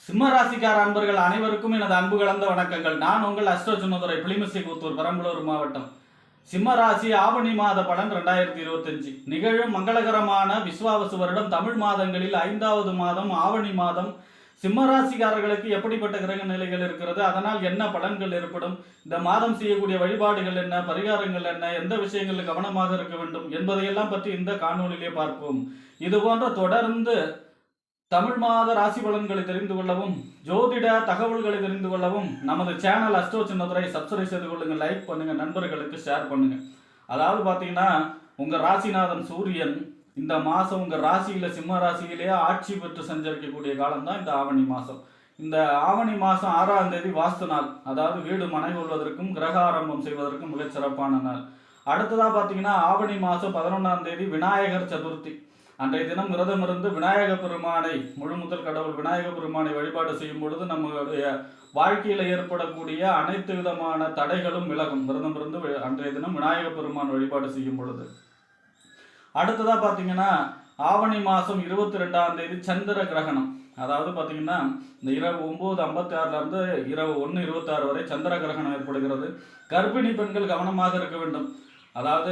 சிம்ம ராசிக்கார அன்பர்கள் அனைவருக்கும் எனது அன்பு கலந்த வணக்கங்கள். நான் உங்கள் அஸ்ட்ரோ சுண்ணதுரை புலிமிசைக்கூத்தூர் பெரம்பலூர் மாவட்டம். சிம்ம ராசி ஆவணி மாத பலன் 2025 நிகழும் மங்களகரமான விஸ்வாவசு வருடம் தமிழ் மாதங்களில் 5வது மாதம் ஆவணி மாதம். சிம்ம ராசிக்காரர்களுக்கு எப்படிப்பட்ட கிரக நிலைகள் இருக்கிறது, அதனால் என்ன பலன்கள் ஏற்படும், இந்த மாதம் செய்யக்கூடிய வழிபாடுகள் என்ன, பரிகாரங்கள் என்ன, எந்த விஷயங்களில் கவனமாக இருக்க வேண்டும் என்பதையெல்லாம் பற்றி இந்த காணொலியிலே பார்ப்போம். இது போன்ற தொடர்ந்து தமிழ் மாத ராசி பலன்களை தெரிந்து கொள்ளவும், ஜோதிட தகவல்களை தெரிந்து கொள்ளவும் நமது சேனல் அஸ்ட்ரோ சின்னதுரை சப்ஸ்கிரைப் செய்து கொள்ளுங்க, லைக் பண்ணுங்க, நண்பர்களுக்கு ஷேர் பண்ணுங்க. அதாவது பார்த்தீங்கன்னா உங்கள் ராசிநாதன் சூரியன் இந்த மாதம் உங்கள் ராசியில் சிம்ம ராசியிலேயே ஆட்சி பெற்று சஞ்சரிக்கக்கூடிய காலம் தான் இந்த ஆவணி மாதம். இந்த ஆவணி மாதம் 6ஆம் தேதி வாஸ்து நாள், அதாவது வீடு மனை கொள்வதற்கும் கிரக ஆரம்பம் செய்வதற்கும் மிகச் சிறப்பான நாள். அடுத்ததாக பார்த்தீங்கன்னா ஆவணி மாதம் 11ஆம் தேதி விநாயகர் சதுர்த்தி. அன்றைய தினம் விரதம் இருந்து விநாயக பெருமானை, முழு முதல் கடவுள் விநாயக பெருமானை வழிபாடு செய்யும் பொழுது நம்மளுடைய வாழ்க்கையில் ஏற்படக்கூடிய அனைத்து விதமான தடைகளும் விலகும். விரதம் இருந்து அன்றைய தினம் விநாயக பெருமான் வழிபாடு செய்யும் பொழுது. அடுத்ததாக பார்த்தீங்கன்னா ஆவணி மாதம் 22ஆம் தேதி சந்திர கிரகணம். அதாவது பார்த்தீங்கன்னா இந்த இரவு 9:56 இரவு 1:26 வரை சந்திர கிரகணம் ஏற்படுகிறது. கர்ப்பிணி பெண்கள் கவனமாக இருக்க வேண்டும். அதாவது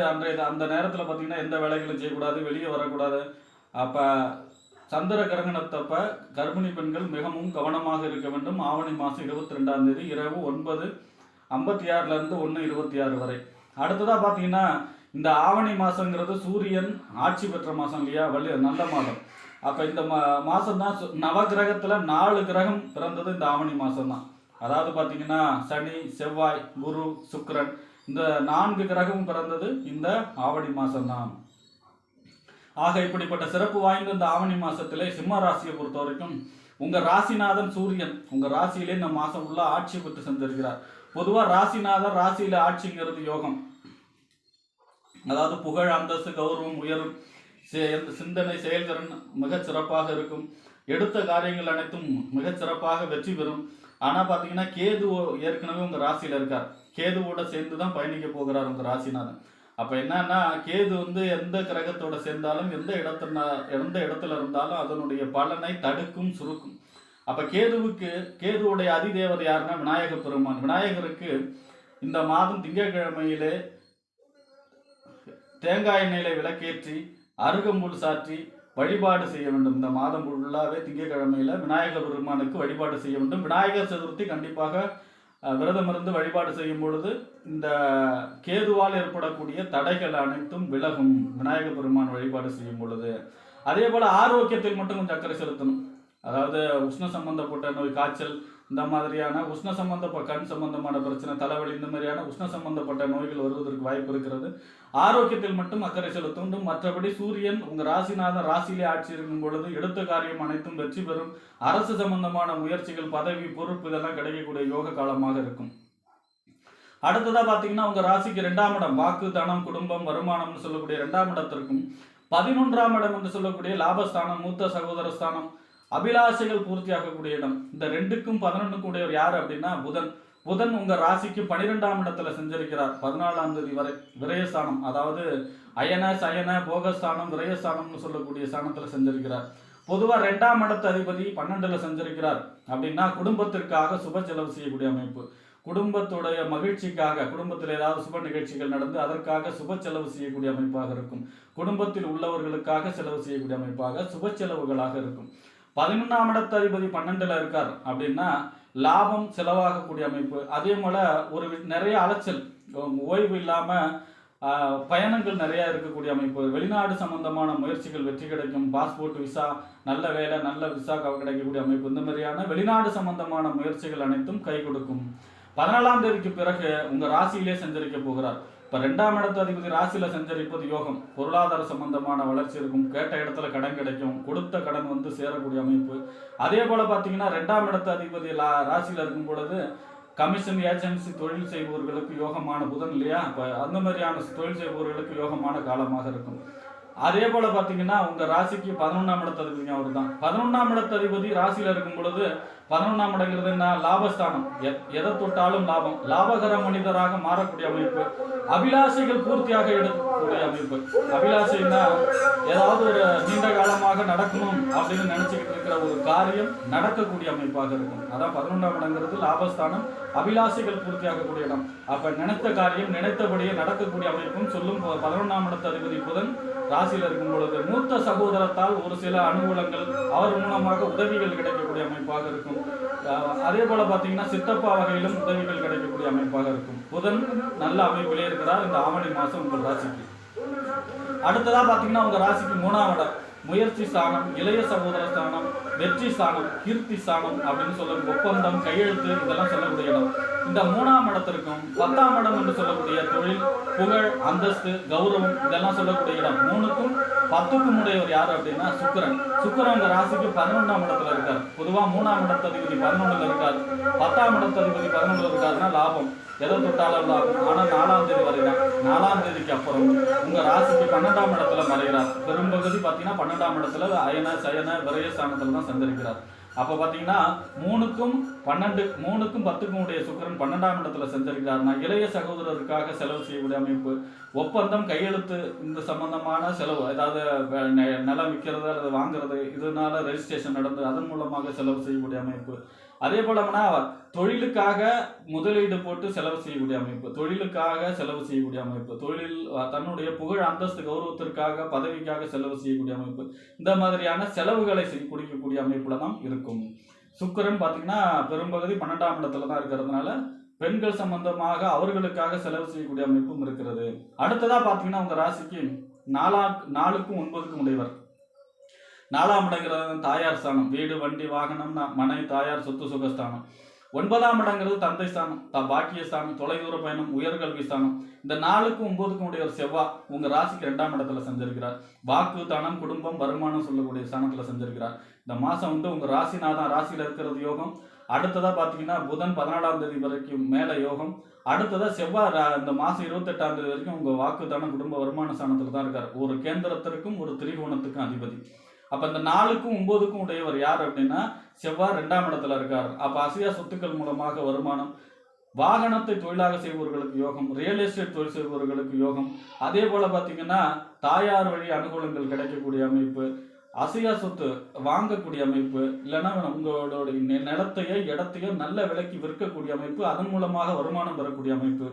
அந்த நேரத்தில் பார்த்தீங்கன்னா எந்த வேலைகளும் செய்யக்கூடாது, வெளியே வரக்கூடாது. அப்போ சந்திர கிரகணத்தப்ப கர்ப்பிணி பெண்கள் மிகவும் கவனமாக இருக்க வேண்டும். ஆவணி மாதம் 22ஆம் தேதி இரவு 9:56 1:26 வரை. அடுத்ததாக பார்த்தீங்கன்னா இந்த ஆவணி மாதங்கிறது சூரியன் ஆட்சி பெற்ற மாதம் இல்லையா, நல்ல மாதம். அப்போ இந்த மாதம் தான் நவகிரகத்தில் 4 கிரகம் பிறந்தது இந்த ஆவணி மாதம் தான். அதாவது பார்த்தீங்கன்னா சனி, செவ்வாய், குரு, சுக்கிரன், இந்த 4 கிரகமும் பிறந்தது இந்த ஆவணி மாதம் தான். ஆக இப்படிப்பட்ட சிறப்பு வாய்ந்த இந்த ஆவணி மாதத்திலே சிம்ம ராசியை பொறுத்த வரைக்கும் உங்கள் ராசிநாதன் சூரியன் உங்கள் ராசியிலே இந்த மாதம் உள்ள ஆட்சி பெற்று சென்றிருக்கிறார். பொதுவாக ராசிநாதன் ராசியில் ஆட்சிங்கிறது யோகம். அதாவது புகழ், அந்தஸ்து, கௌரவம், உயரும், சிந்தனை, செயல்திறன் மிகச் சிறப்பாக இருக்கும். எடுத்த காரியங்கள் அனைத்தும் மிகச் சிறப்பாக வெற்றி பெறும். ஆனால் பார்த்தீங்கன்னா கேது ஏற்கனவே உங்கள் ராசியில் இருக்கார். கேதுவோட சேர்ந்து தான் பயணிக்க போகிறார் உங்கள் ராசிநாதன். அப்போ என்னன்னா கேது எந்த கிரகத்தோட சேர்ந்தாலும் எந்த இடத்துல இருந்தாலும் அதனுடைய பலனை தடுக்கும், சுருக்கும். அப்போ கேதுவுடைய அதிதேவதை யாருன்னா விநாயக பெருமான். விநாயகருக்கு இந்த மாதம் திங்கட்கிழமையிலே தேங்காய் எண்ணெயில விளக்கேற்றி அருகம்புல் சாற்றி வழிபாடு செய்ய வேண்டும். இந்த மாதம் ஃபுல்லாகவே திங்கட்கிழமையில விநாயகர் பெருமானுக்கு வழிபாடு செய்ய வேண்டும். விநாயகர் சதுர்த்தி கண்டிப்பாக விரதம் இருந்து வழிபாடு செய்யும் பொழுது இந்த கேதுவால் ஏற்படக்கூடிய தடைகள் அனைத்தும் விலகும், விநாயகர் பெருமான் வழிபாடு செய்யும் பொழுது. அதே போல் ஆரோக்கியத்தில் மட்டும் கொஞ்சம் அக்கறை செலுத்தணும். அதாவது உஷ்ண சம்பந்தப்பட்ட நோய், காய்ச்சல், இந்த மாதிரியான உஷ்ண கண் சம்பந்தமான பிரச்சனை, தலைவலி, இந்த மாதிரியான உஷ்ண சம்பந்தப்பட்ட நோய்கள் வருவதற்கு வாய்ப்பு இருக்கிறது. ஆரோக்கியத்தில் மட்டும் அக்கறை செலுத்தும். மற்றபடி சூரியன் உங்கள் ராசிநாதன் ராசியிலே ஆட்சி இருக்கும் பொழுது எடுத்த காரியம் அனைத்தும் வெற்றி பெறும். அரசு சம்பந்தமான முயற்சிகள், பதவி, பொறுப்பு இதெல்லாம் கிடைக்கக்கூடிய யோக காலமாக இருக்கும். அடுத்ததாக பார்த்தீங்கன்னா உங்கள் ராசிக்கு 2ஆம் இடம், வாக்கு, தனம், குடும்பம், வருமானம்னு சொல்லக்கூடிய 2ஆம் இடத்திற்கும் 11ஆம் இடம் என்று சொல்லக்கூடிய லாபஸ்தானம், மூத்த சகோதர ஸ்தானம், அபிலாஷைகள் பூர்த்தியாகக்கூடிய இடம். இந்த 2க்கும் 11க்கும் உடையவர் யார் அப்படின்னா புதன் உங்கள் ராசிக்கு 12ஆம் இடத்துல செஞ்சிருக்கிறார் 14ஆம் தேதி வரை. விரயஸ்தானம், அதாவது அயன, சயன, போகஸ்தானம், விரயஸ்தானம்னு சொல்லக்கூடிய ஸ்தானத்தில் செஞ்சிருக்கிறார். பொதுவாக 2ஆம் இடத்து அதிபதி 12ல் செஞ்சிருக்கிறார் அப்படின்னா குடும்பத்திற்காக சுப செலவு செய்யக்கூடிய அமைப்பு. குடும்பத்துடைய மகிழ்ச்சிக்காக, குடும்பத்தில் ஏதாவது சுப நிகழ்ச்சிகள் நடந்து அதற்காக சுப செலவு செய்யக்கூடிய அமைப்பாக இருக்கும். குடும்பத்தில் உள்ளவர்களுக்காக செலவு செய்யக்கூடிய அமைப்பாக சுப செலவுகளாக இருக்கும். 11ஆம் இடத்து அதிபதி 12ல் இருக்கார் அப்படின்னா லாபம், செலவாகக்கூடிய அமைப்பு. அதே போல நிறைய அலைச்சல், ஓய்வு இல்லாமல் பயணங்கள் நிறையா இருக்கக்கூடிய அமைப்பு. வெளிநாடு சம்பந்தமான முயற்சிகள் வெற்றி கிடைக்கும். பாஸ்போர்ட், விசா, நல்ல வேலை, நல்ல விசா கிடைக்கக்கூடிய அமைப்பு. இந்த மாதிரியான வெளிநாடு சம்பந்தமான முயற்சிகள் அனைத்தும் கை கொடுக்கும். 14ஆம் தேதிக்கு பிறகு உங்கள் ராசியிலே சஞ்சரிக்க போகிறார். இப்போ 2ஆம் இடத்து அதிபதி ராசியில் சஞ்சரிப்பது யோகம். பொருளாதார சம்பந்தமான வளர்ச்சி இருக்கும். கேட்ட இடத்துல கடன் கிடைக்கும். கொடுத்த கடன் சேரக்கூடிய அமைப்பு. அதே போல் பார்த்தீங்கன்னா 2ஆம் இடத்து அதிபதி ராசியில் இருக்கும் பொழுது கமிஷன், ஏஜென்சி, தொழில் செய்பவர்களுக்கு யோகமான புதன் இல்லையா, இப்போ அந்த மாதிரியான தொழில் செய்பவர்களுக்கு யோகமான காலமாக இருக்கும். அதே போல் பார்த்தீங்கன்னா உங்கள் ராசிக்கு 11ஆம் இடத்து அதிபதி அவர் தான். 11ஆம் இடத்து அதிபதி ராசியில் இருக்கும் பொழுது 11ஆம் இடங்கிறது என்ன, லாபஸ்தானம். எதை தொட்டாலும் லாபம், லாபகர மனிதராக மாறக்கூடிய அமைப்பு. அபிலாஷைகள் பூர்த்தியாக எடுக்கக்கூடிய அமைப்பு. அபிலாஷைன்னா ஏதாவது ஒரு நீண்ட காலமாக காலமாக நடக்கணும் அப்படின்னு நினைச்சுக்கிட்டு இருக்கிற ஒரு காரியம் நடக்கக்கூடிய அமைப்பாக இருக்கும். அதான் 11ஆம் இடங்கிறது லாபஸ்தானம், அபிலாஷைகள் பூர்த்தியாகக்கூடிய இடம். அப்ப நினைத்த காரியம் நினைத்தபடியே நடக்கக்கூடிய அமைப்பும் சொல்லும். 11ஆம் இடத்து அதிபதி புதன் ராசியில் இருக்கும் பொழுது மூத்த சகோதரத்தால் ஒரு சில அனுகூலங்கள், அவர் மூலமாக உதவிகள் கிடைக்கக்கூடிய அமைப்பாக இருக்கும். அதே போல பாத்தீங்கன்னா சித்தப்பா வகையிலும் உதவிகள் கிடைக்கக்கூடிய அமைப்பாக இருக்கும். புதன் நல்ல அமைப்பிலே இருக்கிறார் இந்த ஆவணி மாசம் உங்கள் ராசிக்கு. அடுத்ததா பாத்தீங்கன்னா உங்க ராசிக்கு 3ஆம் இடம் முயற்சி ஸ்தானம், இளைய சகோதர ஸ்தானம், வெற்றி ஸ்தானம், கீர்த்தி ஸ்தானம் அப்படின்னு சொல்லும். ஒப்பந்தம், கையெழுத்து இதெல்லாம் சொல்லக்கூடிய இடம். இந்த 3ஆம் இடத்திற்கும் 10ஆம் இடம் என்று சொல்லக்கூடிய தொழில், புகழ், அந்தஸ்து, கௌரவம் இதெல்லாம் சொல்லக்கூடிய இடம். 3க்கும் 10க்கும் உடையவர் யாரு அப்படின்னா சுக்கிரன். சுக்கிரன் உங்க ராசிக்கு 11ஆம் இடத்துல இருக்கார். பொதுவா 3ஆம் இடத்ததிபதி 11ல இருக்காரு, 10ஆம் இடத்ததிபதி 11ல இருக்காருன்னா லாபம் எதை தொட்டாலும் லாபம். ஆனா 4ஆம் தேதி வரைதான். 4ஆம் தேதிக்கு அப்புறம் உங்க ராசிக்கு 12ஆம் இடத்துல மறைகிறார். பெரும்பகுதி பாத்தீங்கன்னா 12ஆம் இடத்துல அயன சயன விரயஸ்தானத்துல தான் சஞ்சரிக்கிறார். அப்ப பாத்தீங்கன்னா 3க்கும் 10க்கும் உடைய சுக்கிரன் 12ஆம் இடத்துல சஞ்சரிக்கிறார்னா இளைய சகோதரருக்காக செலவு செய்யக்கூடிய அமைப்பு, ஒப்பந்தம், கையெழுத்து இந்த சம்பந்தமான செலவு, அதாவது நிலம் விற்கிறது அல்லது வாங்குறது, இதனால ரெஜிஸ்ட்ரேஷன் நடந்து அதன் மூலமாக செலவு செய்யக்கூடிய அமைப்பு. அதே போலனா தொழிலுக்காக முதலீடு போட்டு செலவு செய்யக்கூடிய அமைப்பு, தொழிலுக்காக செலவு செய்யக்கூடிய அமைப்பு, தொழில் தன்னுடைய புகழ், அந்தஸ்து, கௌரவத்திற்காக, பதவிக்காக செலவு செய்யக்கூடிய அமைப்பு, இந்த மாதிரியான செலவுகளை குடிக்கக்கூடிய அமைப்புல தான் இருக்கும். சுக்கிரன் பாத்தீங்கன்னா பெரும்பகுதி 12ஆம் இடத்துல தான் இருக்கிறதுனால பெண்கள் சம்பந்தமாக அவர்களுக்காக செலவு செய்யக்கூடிய அமைப்பும் இருக்கிறது. அடுத்ததா பாத்தீங்கன்னா உங்க ராசிக்கு 4க்கும் 9க்கும் உடையவர். 4ஆம் இடங்கிறது தாயார் ஸ்தானம், வீடு, வண்டி, வாகனம், மனை, தாயார், சொத்து, சுகஸ்தானம். 9ஆம் இடங்கிறது தந்தை ஸ்தானம், பாக்கிய ஸ்தானம், தொலைதூர பயணம், உயர்கல்வி ஸ்தானம். இந்த 4க்கும் 9க்கும் உடைய செவ்வாய் உங்க ராசிக்கு 2ஆம் இடத்துல சஞ்சரிக்கிறார். வாக்கு, தனம், குடும்பம், வருமானம் சொல்லக்கூடிய ஸ்தானத்துல சஞ்சரிக்கிறார். இந்த மாசம் உங்க ராசிநாதான் ராசியில இருக்கிறது யோகம். அடுத்ததா பாத்தீங்கன்னா புதன் 14ஆம் தேதி வரைக்கும் மேல யோகம். அடுத்ததா செவ்வாய் இந்த மாசம் 28ஆம் தேதி வரைக்கும் உங்க வாக்கு, தனம், குடும்ப, வருமான ஸ்தானத்துல தான் இருக்கார். ஒரு கேந்திரத்திற்கும் ஒரு திரிகோணத்துக்கும் அதிபதி. அப்ப இந்த 4க்கும் 9க்கும் உடையவர் யார் அப்படின்னா செவ்வாய் 2ஆம் இடத்துல இருக்கார். அப்ப அசையா சொத்துக்கள் மூலமாக வருமானம், வாகனத்தை தொழிலாக செய்பவர்களுக்கு யோகம், ரியல் எஸ்டேட் தொழில் செய்பவர்களுக்கு யோகம். அதே போல பாத்தீங்கன்னா தாயார் வழி அனுகூலங்கள் கிடைக்கக்கூடிய அமைப்பு, அசையா சொத்து வாங்கக்கூடிய அமைப்பு, இல்லைன்னா உங்களோட நிலத்தையோ இடத்தையோ நல்ல விலைக்கு விற்கக்கூடிய அமைப்பு, அதன் மூலமாக வருமானம் பெறக்கூடிய அமைப்பு.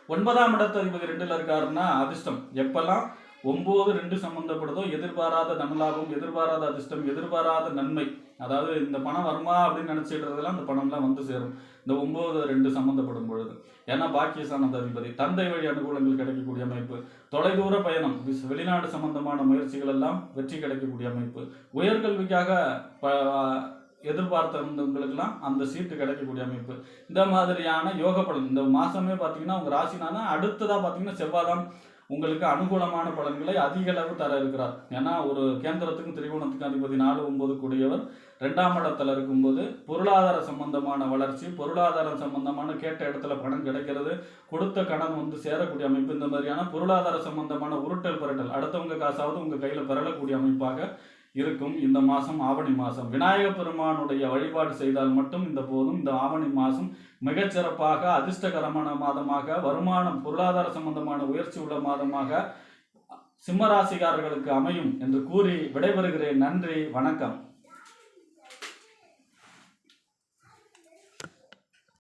9ஆம் இடத்து அதிபதி 2ல இருக்காருன்னா அதிர்ஷ்டம். எப்பெல்லாம் 9-2 சம்பந்தப்படுதோ எதிர்பாராத தனலாபம், எதிர்பாராத அதிர்ஷ்டம், எதிர்பாராத நன்மை, அதாவது இந்த பணம் வருமா அப்படின்னு நினைச்சிடுறதுலாம் அந்த பணம்லாம் வந்து சேரும் இந்த 9-2 சம்பந்தப்படும் பொழுது. ஏன்னா பாக்கியஸ்தானத்து அதிபதி, தந்தை வழி அனுகூலங்கள் கிடைக்கக்கூடிய அமைப்பு, தொலைதூர பயணம், வெளிநாடு சம்பந்தமான முயற்சிகள் எல்லாம் வெற்றி கிடைக்கக்கூடிய அமைப்பு, உயர்கல்விக்காக எதிர்பார்த்தவங்களுக்கெல்லாம் அந்த சீட்டு கிடைக்கக்கூடிய அமைப்பு. இந்த மாதிரியான யோக பலன் இந்த மாசமே பார்த்தீங்கன்னா உங்க ராசினால அடுத்ததா பார்த்தீங்கன்னா செவ்வாய் உங்களுக்கு அனுகூலமான பலன்களை அதிக அளவு தர இருக்கிறார். ஏன்னா ஒரு கேந்திரத்துக்கும் திரிகோணத்துக்கும் அதிபதி 4-9 கூடியவர் 2ஆம் இடத்துல இருக்கும்போது பொருளாதார சம்பந்தமான வளர்ச்சி, பொருளாதாரம் சம்பந்தமான கேட்ட இடத்துல பணம் கிடைக்கிறது, கொடுத்த கடன் வந்து சேரக்கூடிய அமைப்பு, இந்த மாதிரியான பொருளாதார சம்பந்தமான உருட்டல் புரட்டல், அடுத்தவங்க காசாவது உங்க கையில பெறக்கூடிய அமைப்பாக இருக்கும் இந்த மாசம் ஆவணி மாசம். விநாயக பெருமானுடைய வழிபாடு செய்தால் மட்டும் இந்த போதும் இந்த ஆவணி மாசம் மிகச்சிறப்பாக அதிர்ஷ்டகரமான மாதமாக, வருமானம், பொருளாதார சம்பந்தமான உயர்ச்சி உள்ள மாதமாக சிம்மராசிக்காரர்களுக்கு அமையும் என்று கூறி விடைபெறுகிறேன். நன்றி, வணக்கம்.